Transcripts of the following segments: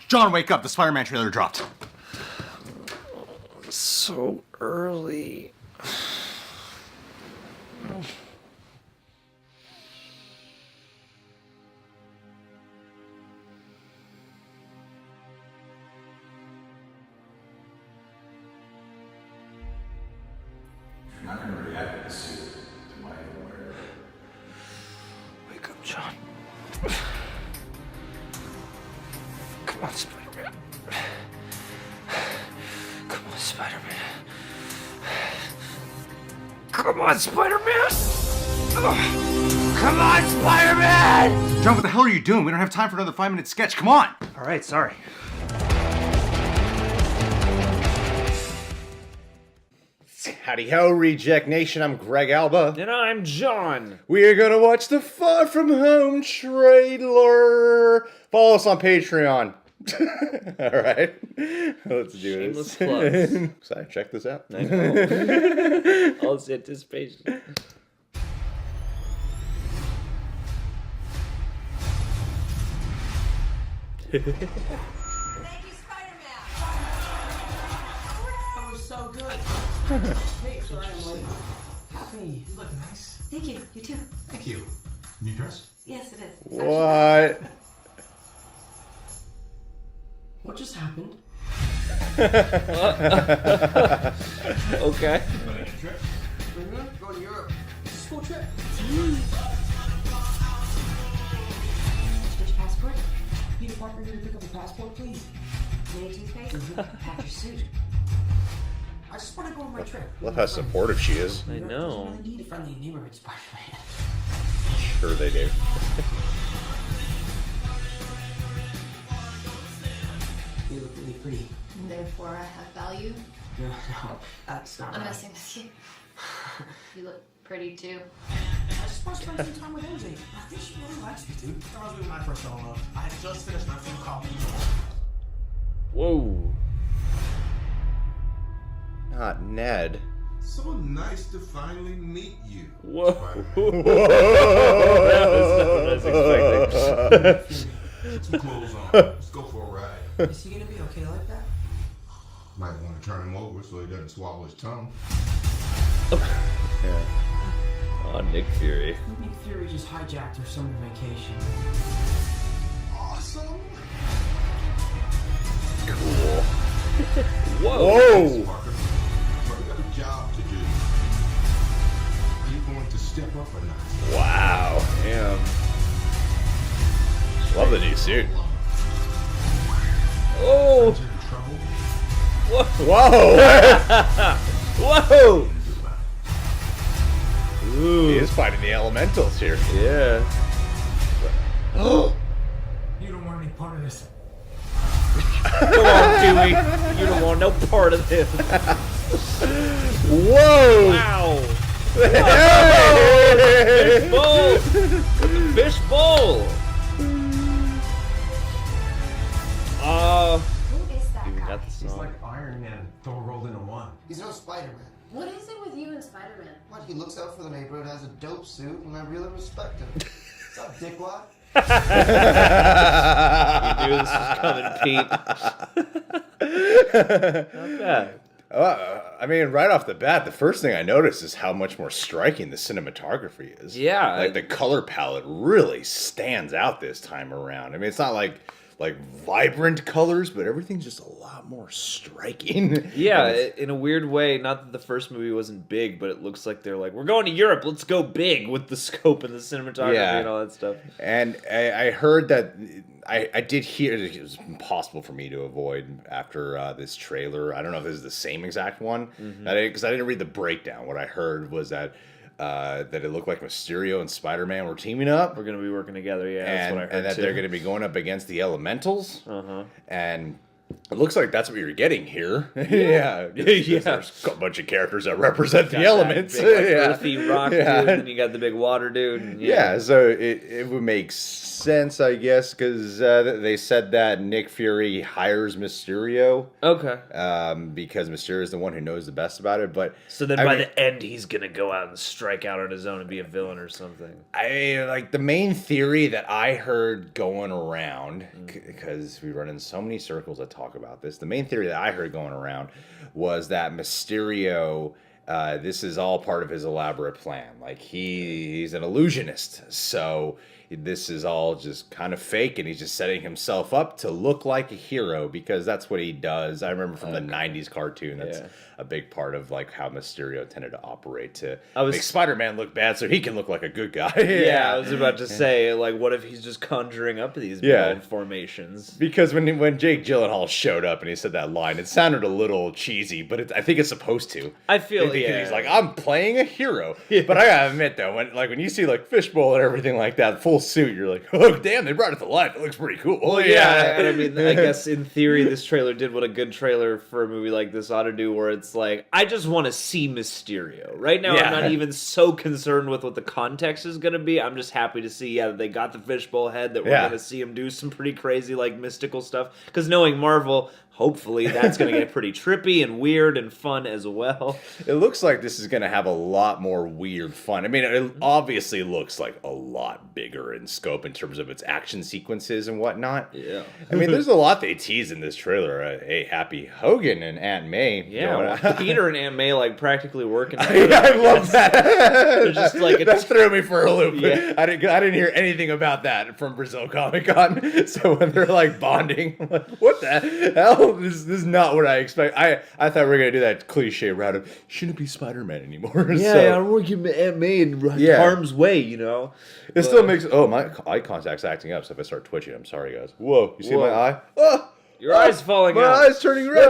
John, wake up. The Spider-Man trailer dropped. So early. You're not going to react with the suit to my underwear. Wake up, John. Come on, Spider-Man. Come on, Spider-Man. Come on, Spider-Man! Come on, Spider-Man! John, what the hell are you doing? We don't have time for another 5-minute sketch. Come on! All right, sorry. Howdy ho, Reject Nation. I'm Greg Alba. And I'm John. We are going to watch the Far From Home trailer. Follow us on Patreon. All right. Let's do Shameless this. plugs. Sorry, check this out. I know. All this anticipation. Thank you, Spider-Man. That was so good. Hey, sorry I'm late. Hey, you look nice. Thank you. You too. Thank you. New dress? Yes, it is. What? What just happened? Okay. Trip? Go to Europe. It's a school trip. Switch passport. Peter Parker here to pick up a passport, please. Mini toothpaste. Pack your suit. I just want to go on my trip. Love how supportive she is. I know. Doesn't really need a friendly neighborhood Spider-Man. Sure they do. You look really pretty. And therefore, I have value. No, that's not I'm right. messing with you. You look pretty too. I just want to spend some time with MJ. I think she really likes me, dude. That was really my first love. I had just finished my film called. Whoa. Not Ned. So nice to finally meet you. Whoa. Spider-Man. That was not what I was expecting. Put some clothes on. Let's go for a ride. Is he gonna be okay like that? Might want to turn him over so he doesn't swallow his tongue. Yeah. Oh, Nick Fury. Nick Fury just hijacked her summer vacation. Awesome. Cool. Whoa. Whoa! Parker, but we got a job to do. Are you going to step up or not? Wow. Damn. Love the new suit. Oh. Is you in trouble? Whoa! Whoa! Ooh. He is fighting the elementals here. Yeah. You don't want any part of this. Come on, Dewey. You don't want no part of this. Whoa! Wow. Hey! Fish bowl. Fish bowl. Who is that Even guy? got the He's song. like Iron Man, all rolled into one. He's no Spider-Man. What is it with you and Spider-Man? What? He looks out for the neighborhood, has a dope suit, and I really respect him. What's up, dickwad? You knew this was coming, Pete. Not bad. I mean, right off the bat, the first thing I noticed is how much more striking the cinematography is. Yeah. Like, the color palette really stands out this time around. I mean, it's not like vibrant colors, but everything's just a lot more striking. Yeah, And it's- in a weird way, not that the first movie wasn't big, but it looks like they're like, we're going to Europe, let's go big with the scope and the cinematography Yeah. and all that stuff. And I heard that I did hear it was impossible for me to avoid after this trailer. I don't know if this is the same exact one, because I didn't read the breakdown. What I heard was that it looked like Mysterio and Spider-Man were teaming up, We're going to be working together, yeah, that's what I heard and that too. they're going to be going up against the Elementals. Uh-huh. And It looks like that's what you're getting here. Yeah. Yeah. There's a bunch of characters that represent the Got elements. that big, like, Yeah. earthy rock Yeah. dude, and then you got the big water dude. And Yeah, so it would make sense, I guess, because they said that Nick Fury hires Mysterio Okay. because Mysterio is the one who knows the best about it. But So then I by mean- the end, he's going to go out and strike out on his own and be a villain or something. like the main theory that I heard going around, because we run in so many circles that talk about this. The main theory that I heard going around was that Mysterio, this is all part of his elaborate plan. Like he's an illusionist, so this is all just kind of fake, and he's just setting himself up to look like a hero because that's what he does. I remember from the '90s cartoon. That's a big part of like how Mysterio tended to operate to make Spider-Man look bad so he can look like a good guy. Yeah, I was about to say, like, what if he's just conjuring up these bold formations? Because when Jake Gyllenhaal showed up and he said that line, it sounded a little cheesy, but I think it's supposed to. I feel because he's like, I'm playing a hero. But I gotta admit though, when you see like Fishbowl and everything like that, full suit, you're like, oh damn, they brought it to life. It looks pretty cool. Well, yeah, and I mean, I guess in theory, this trailer did what a good trailer for a movie like this ought to do, where it's like, I just want to see Mysterio. Right now, I'm not even so concerned with what the context is going to be. I'm just happy to see, that they got the fishbowl head, that we're going to see him do some pretty crazy, like, mystical stuff. Because knowing Marvel, hopefully that's going to get pretty trippy and weird and fun as well. It looks like this is going to have a lot more weird fun. I mean, it obviously looks like a lot bigger in scope in terms of its action sequences and whatnot. Yeah. I mean, there's a lot they tease in this trailer. Hey, Happy Hogan and Aunt May. Yeah, well, Peter and Aunt May, like, practically working together. I love that. They're just like that threw me for a loop. Yeah. I didn't hear anything about that from Brazil Comic Con. So when they're like bonding, I'm like, what the hell? This is not what I expect. I thought we were gonna do that cliche route of shouldn't be Spider-Man anymore. Yeah, so, I don't want to give Aunt May in harm's way, you know. It still makes my eye contact's acting up. So if I start twitching, I'm sorry, guys. Whoa, you see my eye? Oh, your eye's falling my out. My eye's turning red.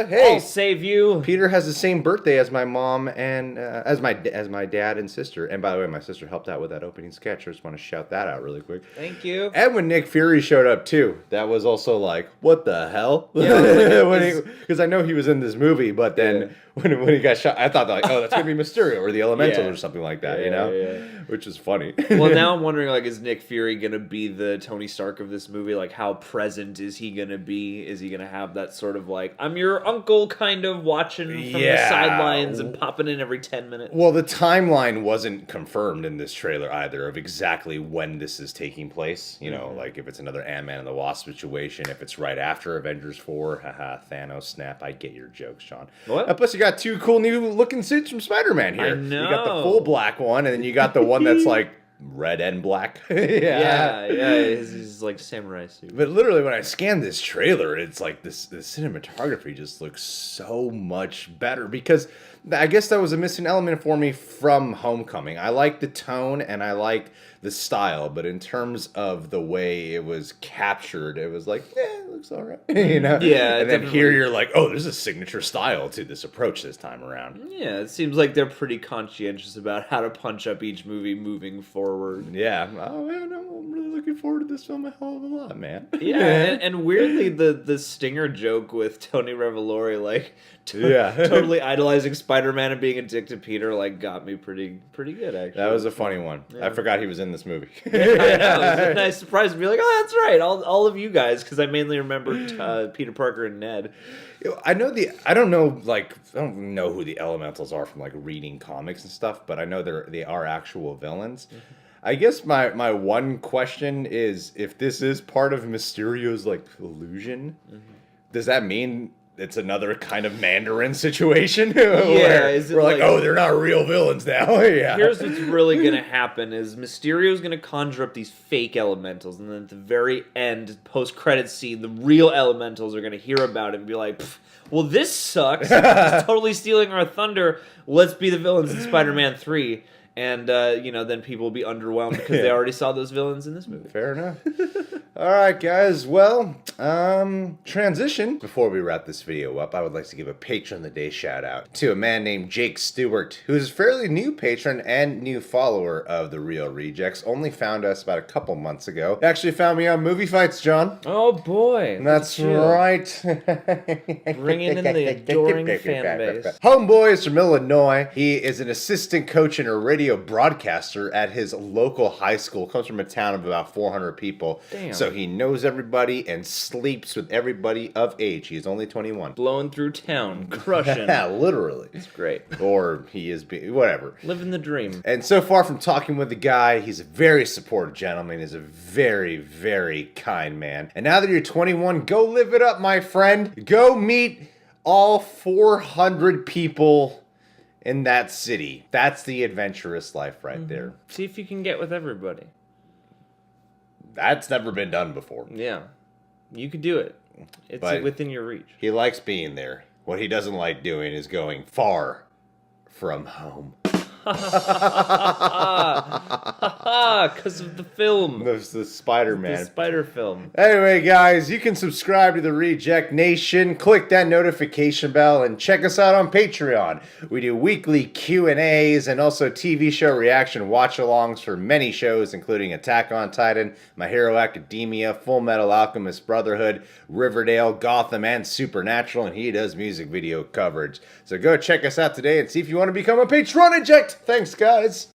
Hey, I'll save you. Peter has the same birthday as my mom and as my dad and sister. And by the way, my sister helped out with that opening sketch. I just want to shout that out really quick. Thank you. And when Nick Fury showed up too, that was also like, what the hell? Yeah, because I know he was in this movie, but then when he got shot, I thought like, oh, that's gonna be Mysterio or the Elemental or something like that, you know, which is funny. Well, now I'm wondering, like, is Nick Fury gonna be the Tony Stark of this movie? Like, how present is he gonna be? Is he gonna have that sort of like, I'm your uncle kind of watching from the sidelines and popping in every 10 minutes? Well, the timeline wasn't confirmed in this trailer either of exactly when this is taking place. You know, like if it's another Ant-Man and the Wasp situation, if it's right after Avengers 4, haha, Thanos snap. I get your jokes, Sean. What? Plus, you got two cool new looking suits from Spider-Man here. I know. You got the full black one, and then you got the one that's like red and black. Yeah, his like samurai suit. But literally, when I scanned this trailer, it's like the cinematography just looks so much better because I guess that was a missing element for me from Homecoming. I like the tone and I like the style, but in terms of the way it was captured, it was like, it looks all right, you know? Yeah, and then here you're like, oh, there's a signature style to this approach this time around. Yeah, it seems like they're pretty conscientious about how to punch up each movie moving forward. Yeah. Oh, man, I'm really looking forward to this film a hell of a lot, man. Yeah, and weirdly, the stinger joke with Tony Revolori, like, totally idolizing Spider-Man and being a dick to Peter, like, got me pretty good, actually. That was a funny one. Yeah. I forgot he was in this movie. I know. It was a nice surprise to be like, oh, that's right, all of you guys, because I mainly remembered Peter Parker and Ned. I don't know who the Elementals are from like reading comics and stuff, but I know they are actual villains. Mm-hmm. I guess my one question is if this is part of Mysterio's like illusion, does that mean it's another kind of Mandarin situation? Where we're like, oh, they're not real villains now. Yeah. Here's what's really gonna happen: is Mysterio's gonna conjure up these fake elementals, and then at the very end, post-credits scene, the real elementals are gonna hear about it and be like, well, this sucks. It's totally stealing our thunder. Let's be the villains in Spider-Man 3. And, then people will be underwhelmed because they already saw those villains in this movie. Fair enough. All right, guys. Well, transition. Before we wrap this video up, I would like to give a Patron of the Day shout out to a man named Jake Stewart, who is a fairly new patron and new follower of The Real Rejects. Only found us about a couple months ago. Actually found me on Movie Fights, John. Oh boy. That's look at you. right. Bringing in the adoring fan base. Homeboy is from Illinois. He is an assistant coach and a radio broadcaster at his local high school. Comes from a town of about 400 people. Damn. So he knows everybody and sleeps with everybody of age. He is only 21. Blowing through town, crushing. Yeah, literally. It's great. Or he is, whatever. Living the dream. And so far from talking with the guy, he's a very supportive gentleman. He's a very, very kind man. And now that you're 21, go live it up, my friend. Go meet all 400 people in that city. That's the adventurous life right there. See if you can get with everybody. That's never been done before. Yeah. You could do it. It's But- within your reach. He likes being there. What he doesn't like doing is going far from home. Because of the film. The Spider-Man. The spider film. Anyway, guys, you can subscribe to the Reject Nation, click that notification bell, and check us out on Patreon. We do weekly Q&As and also TV show reaction watch-alongs for many shows, including Attack on Titan, My Hero Academia, Full Metal Alchemist Brotherhood, Riverdale, Gotham, and Supernatural, and he does music video coverage. So go check us out today and see if you want to become a Patron Eject. Thanks, guys.